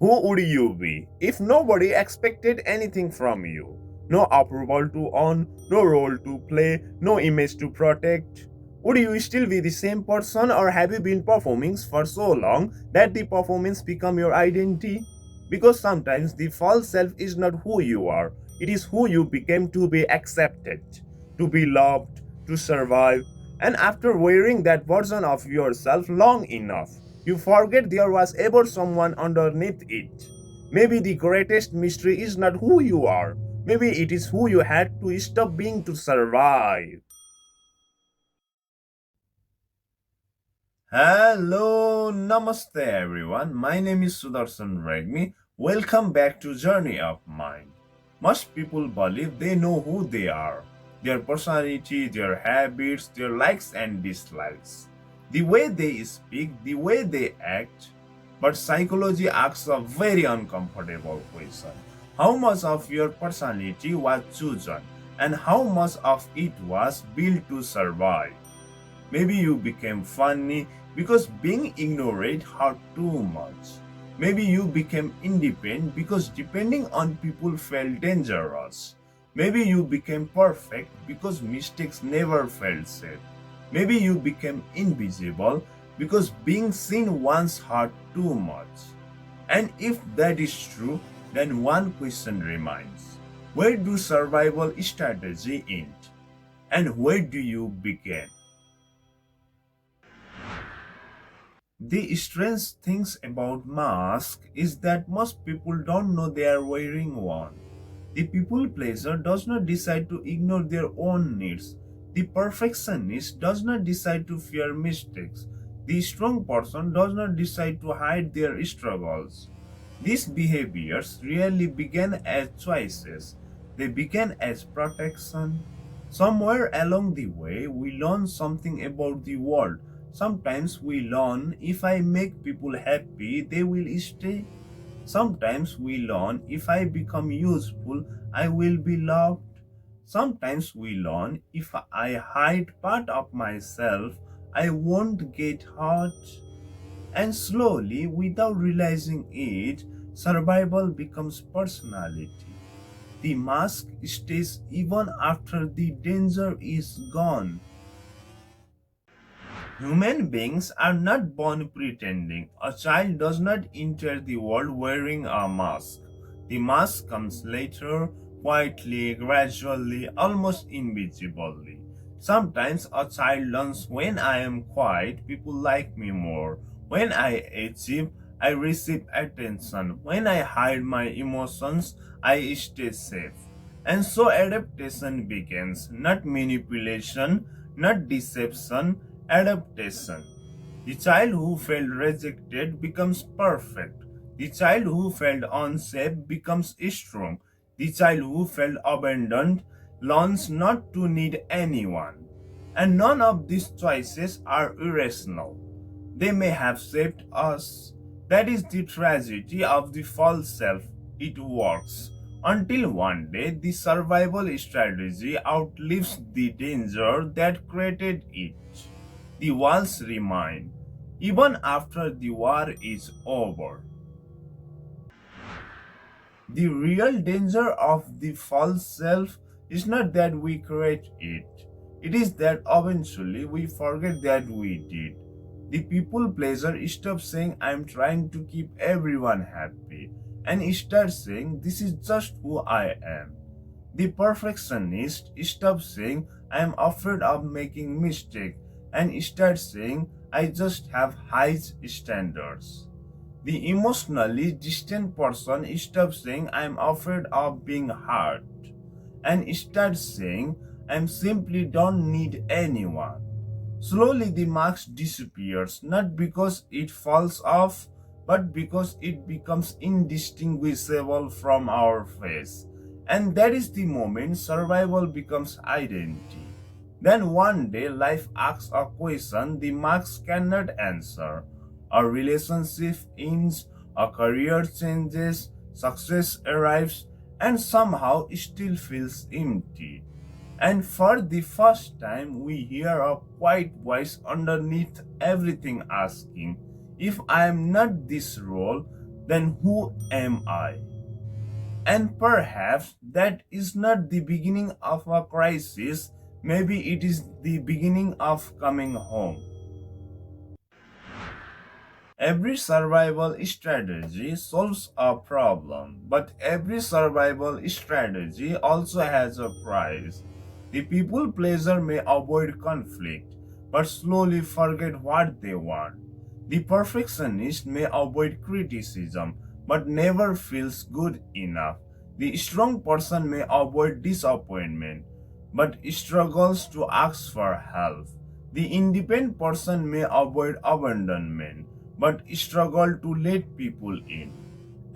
Who would you be if nobody expected anything from you? No approval to earn, no role to play, no image to protect. Would you still be the same person, or have you been performing for so long that the performance become your identity? Because sometimes the false self is not who you are, it is who you became to be accepted, to be loved, to survive. And after wearing that version of yourself long enough, you forget there was ever someone underneath it. Maybe the greatest mystery is not who you are. Maybe it is who you had to stop being to survive. Hello, namaste everyone. My name is Sudarshan Regmi. Welcome back to Journey of Mind. Most people believe they know who they are, their personality, their habits, their likes and dislikes, the way they speak, the way they act. But psychology asks a very uncomfortable question. How much of your personality was chosen, and how much of it was built to survive? Maybe you became funny because being ignored hurt too much. Maybe you became independent because depending on people felt dangerous. Maybe you became perfect because mistakes never felt safe. Maybe you became invisible because being seen once hurt too much. And if that is true, then one question remains. Where do survival strategy end? And where do you begin? The strange things about mask is that most people don't know they are wearing one. The people pleaser does not decide to ignore their own needs. The perfectionist does not decide to fear mistakes. The strong person does not decide to hide their struggles. These behaviors really began as choices. They began as protection. Somewhere along the way, we learn something about the world. Sometimes we learn if I make people happy, they will stay. Sometimes we learn if I become useful, I will be loved. Sometimes we learn if I hide part of myself, I won't get hurt. And slowly, without realizing it, survival becomes personality. The mask stays even after the danger is gone. Human beings are not born pretending. A child does not enter the world wearing a mask. The mask comes later, quietly, gradually, almost invisibly. Sometimes a child learns when I am quiet, people like me more. When I achieve, I receive attention. When I hide my emotions, I stay safe. And so adaptation begins, not manipulation, not deception, adaptation. The child who felt rejected becomes perfect. The child who felt unsafe becomes strong. The child who felt abandoned learns not to need anyone. And none of these choices are irrational. They may have shaped us. That is the tragedy of the false self. It works until one day the survival strategy outlives the danger that created it. The walls remain even after the war is over. The real danger of the false self is not that we create it, it is that eventually we forget that we did. The people pleaser stops saying, I'm trying to keep everyone happy, and starts saying, this is just who I am. The perfectionist stops saying, I am afraid of making mistake, and starts saying, I just have high standards. The emotionally distant person stops saying, I'm afraid of being hurt, and starts saying, I simply don't need anyone. Slowly, the mask disappears, not because it falls off, but because it becomes indistinguishable from our face. And that is the moment survival becomes identity. Then one day, life asks a question the mask cannot answer. A relationship ends, a career changes, success arrives, and somehow still feels empty. And for the first time, we hear a quiet voice underneath everything asking, if I am not this role, then who am I? And perhaps that is not the beginning of a crisis, maybe it is the beginning of coming home. Every survival strategy solves a problem, but every survival strategy also has a price. The people pleaser may avoid conflict, but slowly forget what they want. The perfectionist may avoid criticism, but never feels good enough. The strong person may avoid disappointment, but struggles to ask for help. The independent person may avoid abandonment, but struggle to let people in.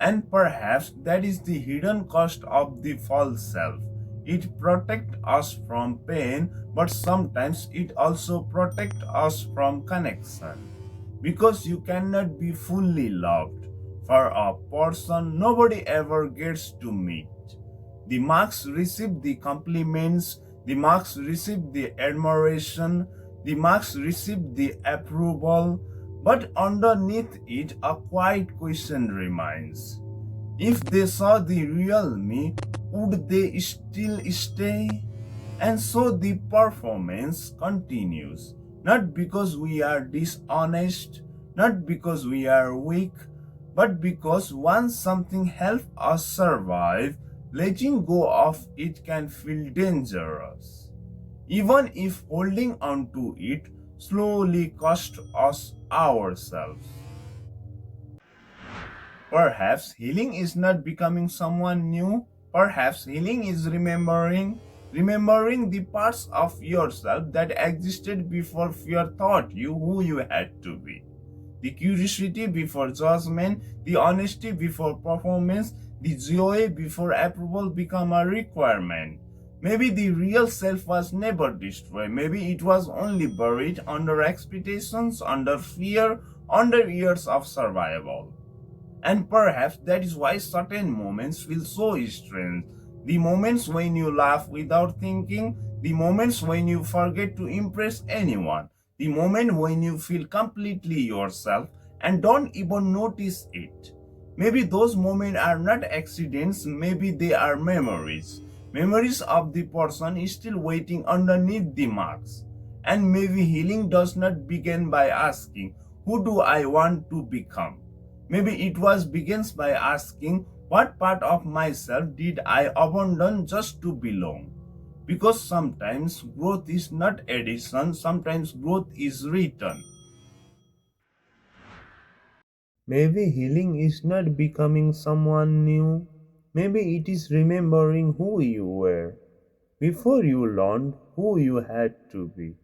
And perhaps that is the hidden cost of the false self. It protects us from pain, but sometimes it also protects us from connection. Because you cannot be fully loved for a person nobody ever gets to meet. The marks receive the compliments, the marks receive the admiration, the marks receive the approval, but underneath it a quiet question remains. If they saw the real me, would they still stay? And so the performance continues, not because we are dishonest, not because we are weak, but because once something helps us survive, letting go of it can feel dangerous. Even if holding on to it slowly costs us ourselves. Perhaps healing is not becoming someone new. Perhaps healing is remembering the parts of yourself that existed before fear taught you who you had to be. The curiosity before judgment, the honesty before performance, the joy before approval become a requirement. Maybe the real self was never destroyed. Maybe it was only buried under expectations, under fear, under years of survival. And perhaps that is why certain moments feel so strange. The moments when you laugh without thinking, the moments when you forget to impress anyone, the moment when you feel completely yourself and don't even notice it. Maybe those moments are not accidents, maybe they are memories. Memories of the person is still waiting underneath the marks. And maybe healing does not begin by asking, who do I want to become? Maybe it was begins by asking, what part of myself did I abandon just to belong? Because sometimes growth is not addition, sometimes growth is return. Maybe healing is not becoming someone new. Maybe it is remembering who you were before you learned who you had to be.